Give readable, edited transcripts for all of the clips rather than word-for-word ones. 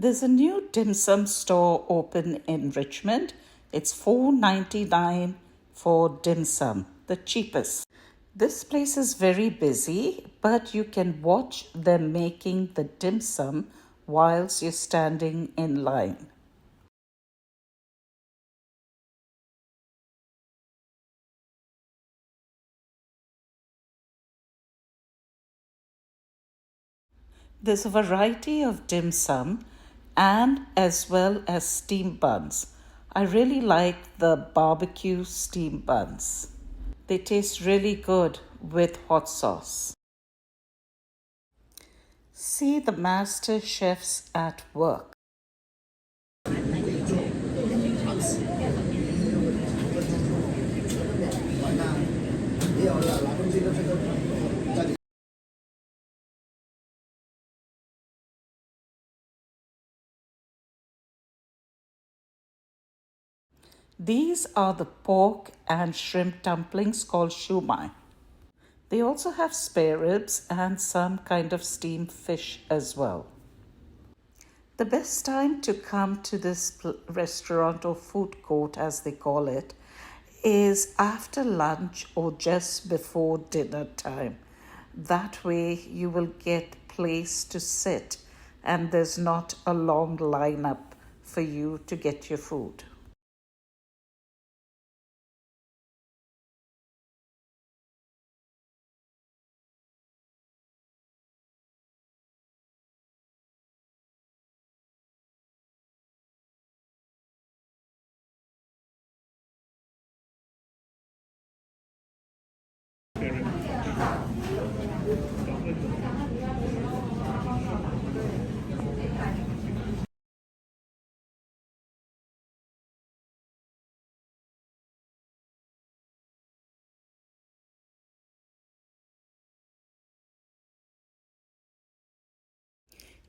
There's a new dim sum store open in Richmond. It's $4.99 for dim sum, the cheapest. This place is very busy, but you can watch them making the dim sum whilst you're standing in line. There's a variety of dim sum and as well as steam buns. I really like the barbecue steam buns. They taste really good with hot sauce. See the master chefs at work. These are the pork and shrimp dumplings called shumai. They also have spare ribs and some kind of steamed fish as well. The best time to come to this restaurant or food court, as they call it, is after lunch or just before dinner time. That way you will get place to sit and there's not a long lineup for you to get your food.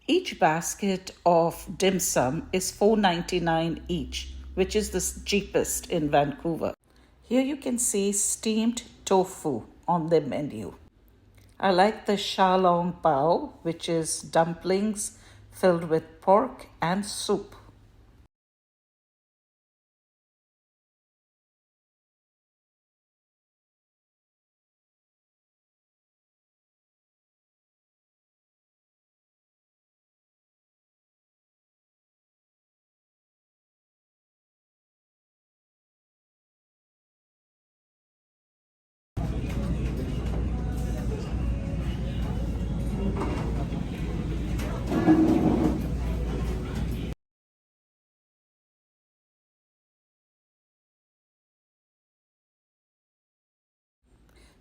Each basket of dim sum is $4.99 each, which is the cheapest in Vancouver. Here you can see steamed tofu on the menu. I like the sha long bao, which is dumplings filled with pork and soup.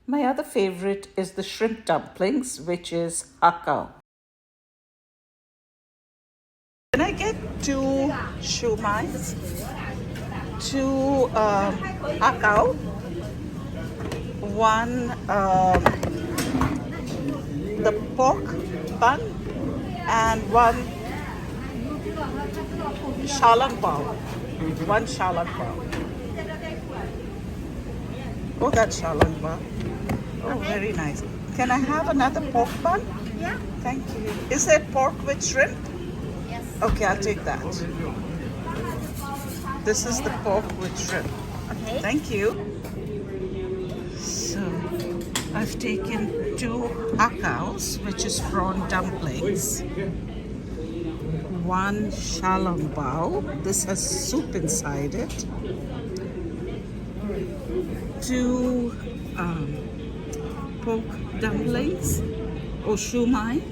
My other favorite is the shrimp dumplings, which is hakao. Can I get two shumais, two hakao, one the pork bun, and one shalang bao. One shalang bao. Oh, that's shalang bao. Oh, very nice. Can I have another pork bun? Yeah. Thank you. Is there pork with shrimp? Yes. Okay, I'll take that. This is the pork with shrimp. Okay. Thank you. So, I've taken two hakaos, which is prawn dumplings. One shalom bao. This has soup inside it. Two pork dumplings or shumai.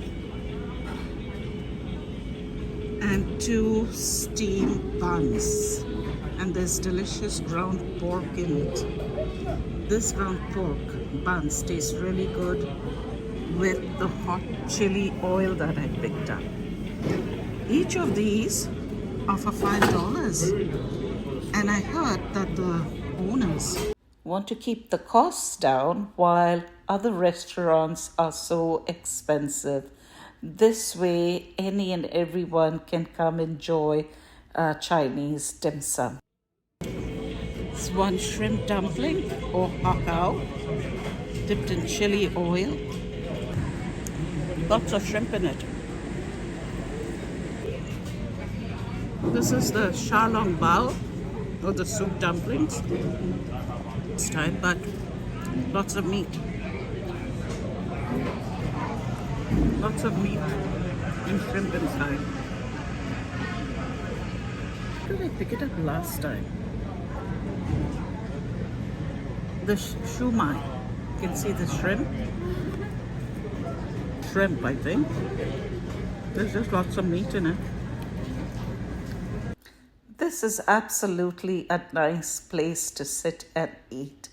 And two steamed buns. And there's delicious ground pork in it. This ground pork buns taste really good with the hot chili oil that I picked up. Each of these are for $5. And I heard that the owners want to keep the costs down while other restaurants are so expensive. This way, any and everyone can come enjoy Chinese dim sum. It's one shrimp dumpling or hakao dipped in chili oil. Lots of shrimp in it. This is the shalong bao, or the soup dumplings style, but lots of meat. Lots of meat and shrimp inside. Where did I pick it up last time? The shumai. You can see the shrimp. Shrimp, I think. There's just lots of meat in it. This is absolutely a nice place to sit and eat.